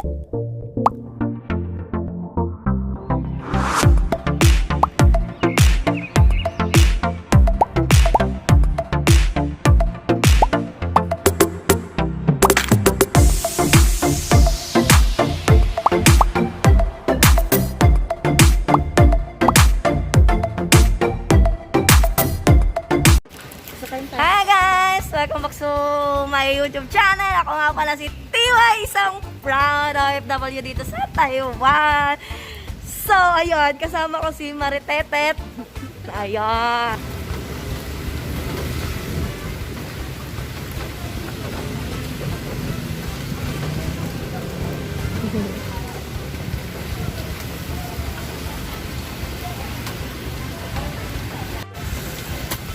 Hi guys! Welcome back to my YouTube channel. Ako nga pala si Tiwai, isang proud OFW dito sa Taiwan. So, ayun, kasama ko si Maritetet. Ayun.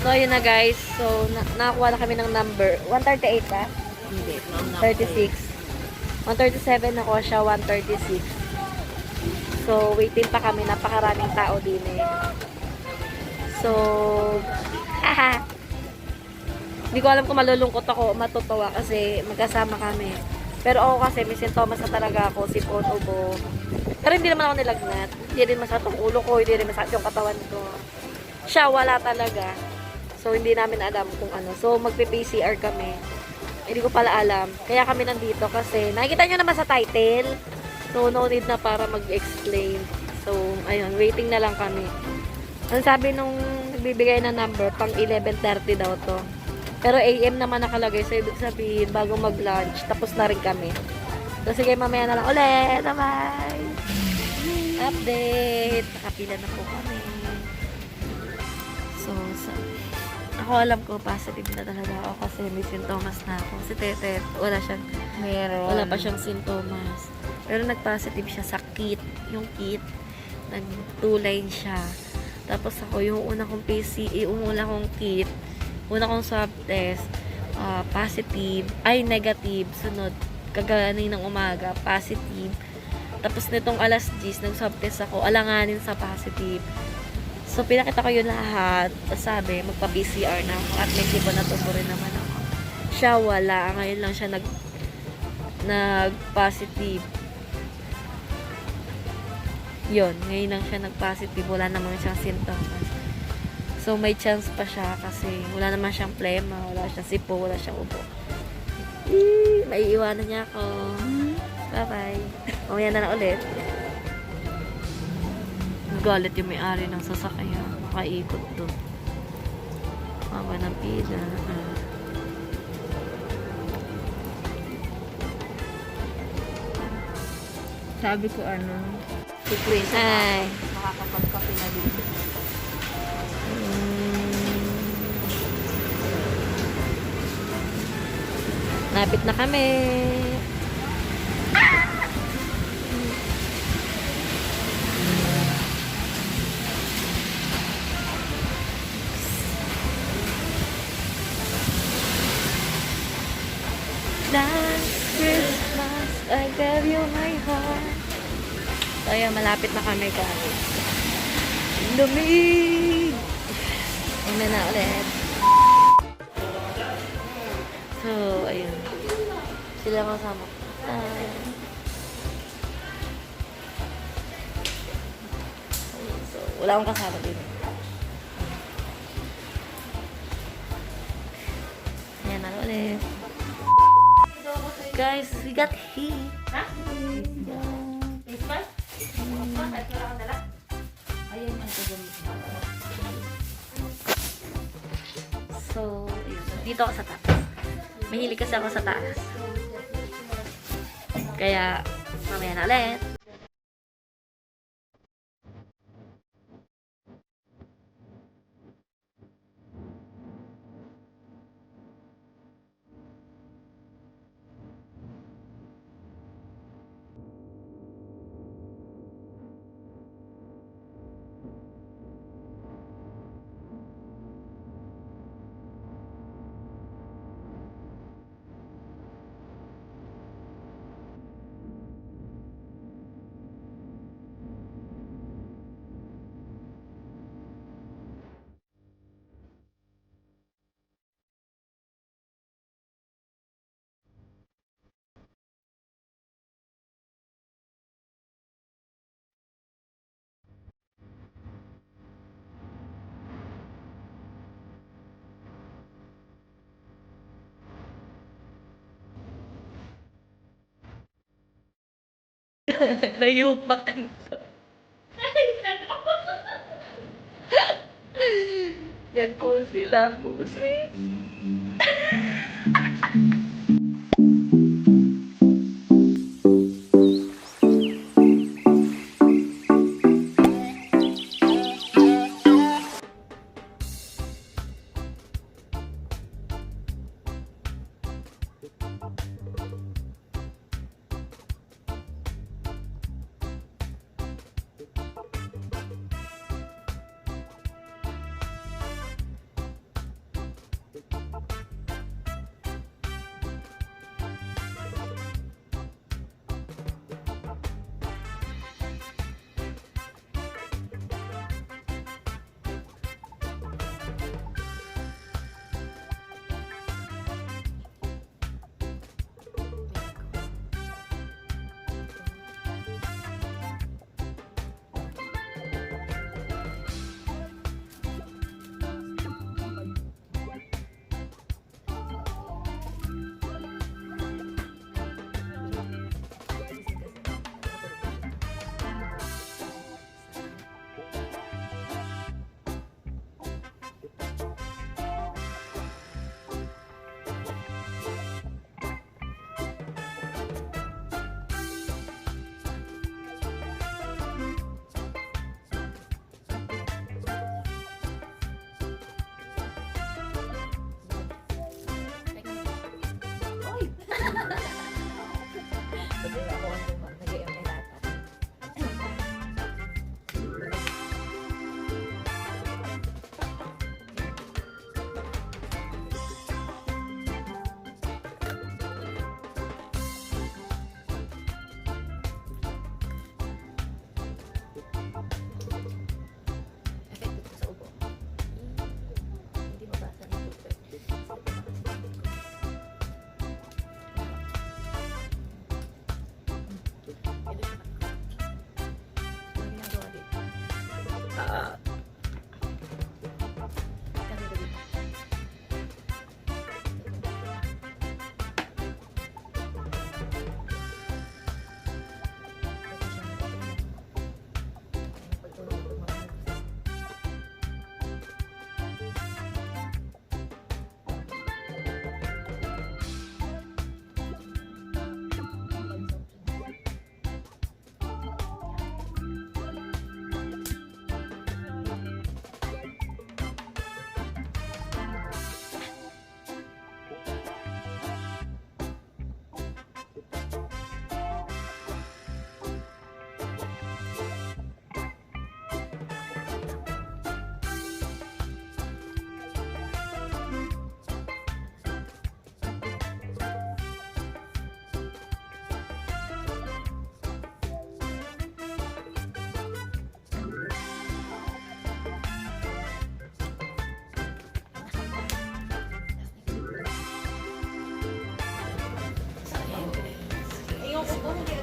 So, yun na guys. So, nakakuha na kami ng number. 138 ka? Hindi. 36. 137 nakuha siya, 136. So, waiting pa kami. Napakaraming tao din eh. So, haha. Hindi ko alam kung malulungkot ako o matutuwa kasi magkasama kami. Pero ako kasi may sintomas na talaga ako, sipon, ubo. Pero hindi naman ako nilagnat. Hindi rin masakit ang ulo ko, hindi rin masakit yung katawan ko. Siya, wala talaga. So, hindi namin alam kung ano. So, magpe-PCR kami. Hindi ko pala alam. Kaya kami nandito kasi nakikita nyo naman sa title. So, no need na para mag-explain. So, ayun. Waiting na lang kami. Ang sabi nung nagbibigay na number, pang 11:30 daw to. Pero AM naman nakalagay. So, ibig sabihin, bago mag-lunch, tapos na rin kami. So, sige, mamaya na lang ulit. Bye-bye! Update! Nakapila na po kami. So, ako alam ko positive na talaga ako kasi may sintomas na ako. Si Tete, wala pa siyang sintomas. Pero nag-positive siya sa kit. Yung kit, nag-2 line siya. Tapos ako, yung una kong kit, una kong swab test, negative. Sunod, kaganin ng umaga, positive. Tapos nitong alas 10, nag-swab test ako, alanganin sa positive. So, pinakita ko yun lahat. Sabi, magpa-PCR na ako. At may tipo na tubo rin naman ako. Siya, wala. Ngayon lang siya nag-positive. Yun, ngayon lang siya nag-positive. Wala naman siyang symptoms. So, may chance pa siya kasi wala naman siyang plema, wala siyang sipo, wala siyang ubo. Maiiwanan niya ako. Bye-bye. Mamaya na ulit. Galit yung may-ari ng sasakyan. Makaikot doon. Mama ng pila. Sabi ko Secret. Ay. Makakapagkape na dito. Napit na kami. Last Christmas, I gave you my heart. So, ayan, malapit na kami, guys. Lumig! Una na ulit. So, ayun. Sila kasama ko. So, wala akong kasama din. Ayan na ulit. Guys, we got heat. Ha? Christmas? Ayun ang tugon. So, ayun. Dito ako sa taas. Mahilig kasi ako sa taas. Kaya, mamaya na ulit. Nayupakan to. Yan po sila.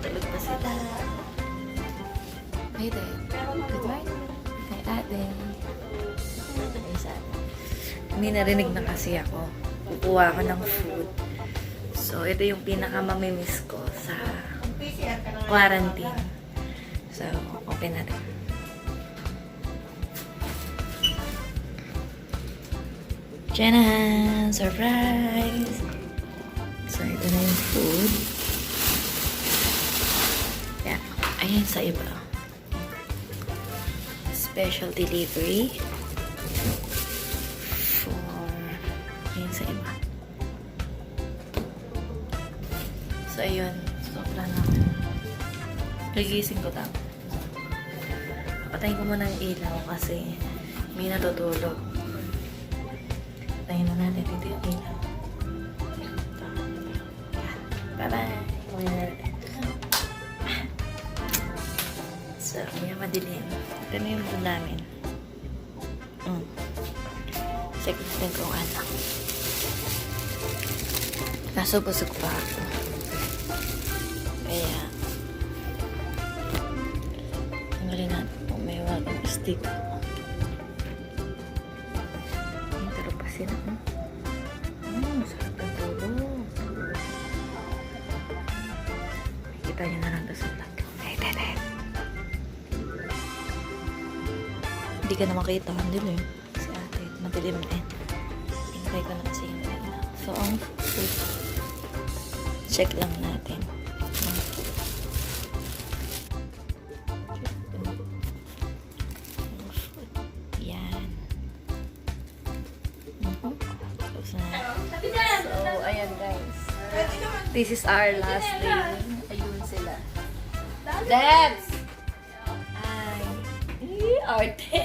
Tulog pa sila. Hey there. Good morning. Kay ate. May narinig na kasi ako. Kukuha ko ng food. So, ito yung pinaka-mamimiss ko sa quarantine. So, open natin. Tchanan! Surprise! So, ito na yung food. Yeah. Ayan sa iba. Special delivery. Ayan sa iba. So, ayun. Sobra na. Nagising ko tapos. Patayin ko muna ng ilaw kasi may natutulog. Patayin na natin dito yung ilaw. Ito. Bye-bye. Uwi na natin. So, may madilim. Ito na yung food namin. Check natin kung ano. Kaso busog pa ako. Kaya, tanggalin natin kung may welcome stick. May tulog pa sila. Sarap ang tulog. Makikita nyo na lang doon sa vlog. Okay. Tenet. Hindi ka na makita. Hindi eh. Si ate. Madilim eh. Hintay ko na kasi yung ano. So, ang check lang natin. Yan. So, ayan guys. This is our last day. Ayun sila. Debs! Ay. Arte.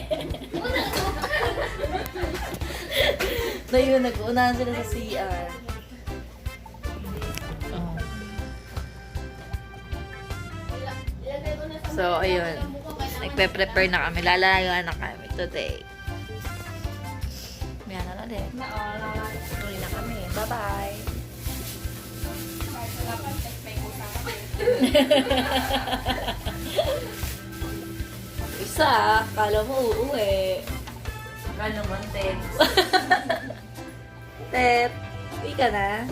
Na yun, nag-uunahan sila sa CR. Oh. So, ayun. Nagpe-prepare na kami. Lalayo na kami today. May ano na din. Tuloy na kami. Bye-bye. Isa, kala mo uuwi. Kano man, Ted? Tet, uwi ka na?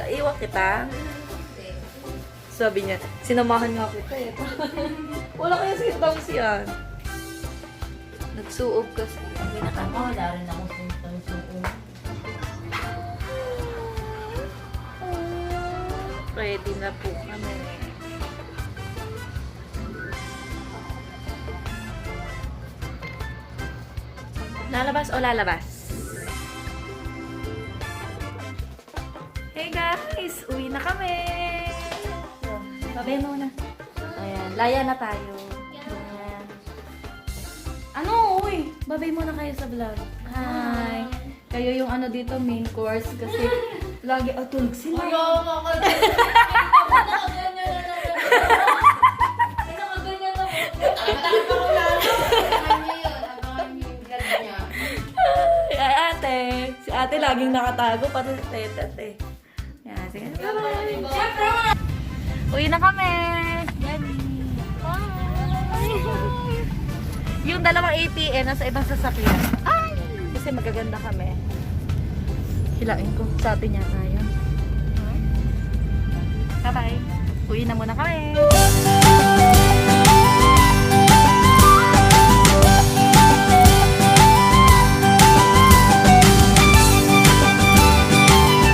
Iwan kita? Sabi niya, sinamahan nga kita eh. Wala kaya si Toms yan. Nagsuob kasi. Uwi na kami. Wala rin akong symptoms yung Ready na po kami. Lalabas o lalabas? Hey guys! Uwi na kami! So, babay muna. Ayan, laya na tayo. Ayan. Ano? Uy! Babay muna kayo sa vlog. Hi! Kayo yung ano dito, main course. Kasi lagi tulog sila. Ay, ate. Si ate laging nakatago. Pati si tete. Yan, sige. Bye-bye. Uwi na kami. Yan. Bye. Yung dalawang ATM nasa ibang sasakyan. Ay! Kasi magaganda kami. Hilain ko. Sabi niya tayo. Bye-bye. Uwi na muna kami.